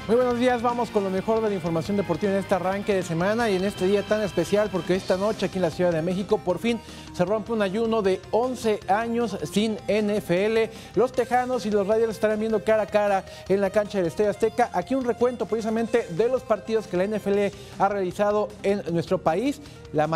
Muy buenos días, vamos con lo mejor de la información deportiva en este arranque de semana y en este día tan especial porque esta noche aquí en la Ciudad de México por fin se rompe un ayuno de 11 años sin NFL. Los Tejanos y los Raiders estarán viendo cara a cara en la cancha del Estadio Azteca. Aquí un recuento precisamente de los partidos que la NFL ha realizado en nuestro país. La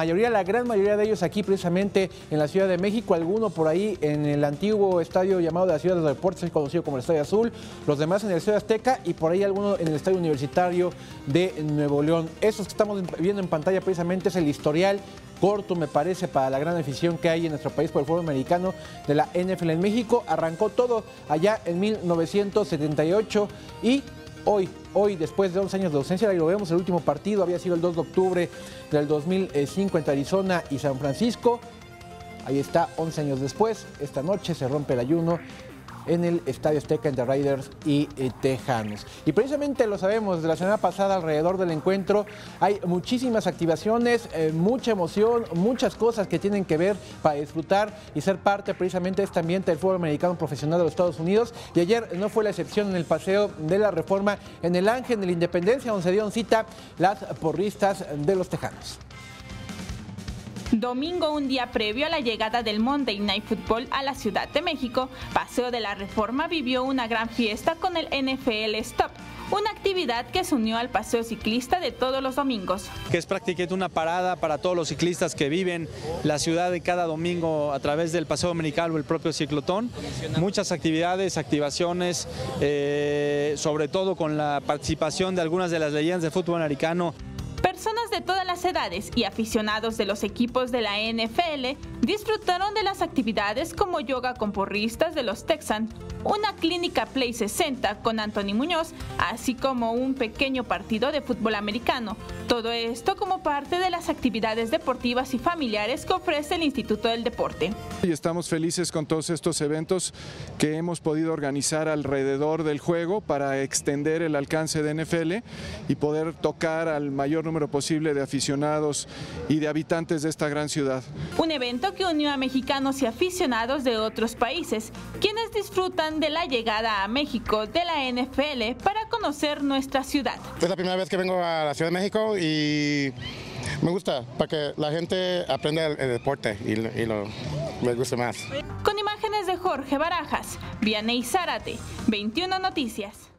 gran mayoría de ellos aquí precisamente en la Ciudad de México, alguno por ahí en el antiguo estadio llamado de la Ciudad de los Deportes, conocido como el Estadio Azul, los demás en el Estadio Azteca y por ahí algunos en el Estadio Universitario de Nuevo León. Esos que estamos viendo en pantalla precisamente es el historial corto, me parece, para la gran afición que hay en nuestro país por el fútbol americano de la NFL en México. Arrancó todo allá en 1978 y hoy, después de 11 años de ausencia, ahí lo vemos, el último partido había sido el 2 de octubre del 2005 entre Arizona y San Francisco. Ahí está, 11 años después, esta noche se rompe el ayuno en el Estadio Azteca entre Raiders y Tejanos. Y precisamente lo sabemos, desde la semana pasada alrededor del encuentro hay muchísimas activaciones, mucha emoción, muchas cosas que tienen que ver para disfrutar y ser parte precisamente de este ambiente del fútbol americano profesional de los Estados Unidos. Y ayer no fue la excepción en el paseo de la Reforma en el Ángel de la Independencia, donde se dieron cita las porristas de los Tejanos. Domingo, un día previo a la llegada del Monday Night Football a la Ciudad de México, Paseo de la Reforma vivió una gran fiesta con el NFL Stop, una actividad que se unió al paseo ciclista de todos los domingos. Que es prácticamente una parada para todos los ciclistas que viven la ciudad de cada domingo a través del Paseo Dominical o el propio ciclotón. Muchas actividades, activaciones, sobre todo con la participación de algunas de las leyendas del fútbol americano. Personas de todas las edades y aficionados de los equipos de la NFL disfrutaron de las actividades como yoga con porristas de los Texans, una clínica Play 60 con Anthony Muñoz, así como un pequeño partido de fútbol americano. Todo esto como parte de las actividades deportivas y familiares que ofrece el Instituto del Deporte. Y estamos felices con todos estos eventos que hemos podido organizar alrededor del juego para extender el alcance de NFL y poder tocar al mayor número posible de aficionados y de habitantes de esta gran ciudad. Un evento que unió a mexicanos y aficionados de otros países, quienes disfrutan de la llegada a México de la NFL para conocer nuestra ciudad. Es la primera vez que vengo a la Ciudad de México y me gusta para que la gente aprenda el deporte y me gusta más. Con imágenes de Jorge Barajas, Vianey Zárate, 21 Noticias.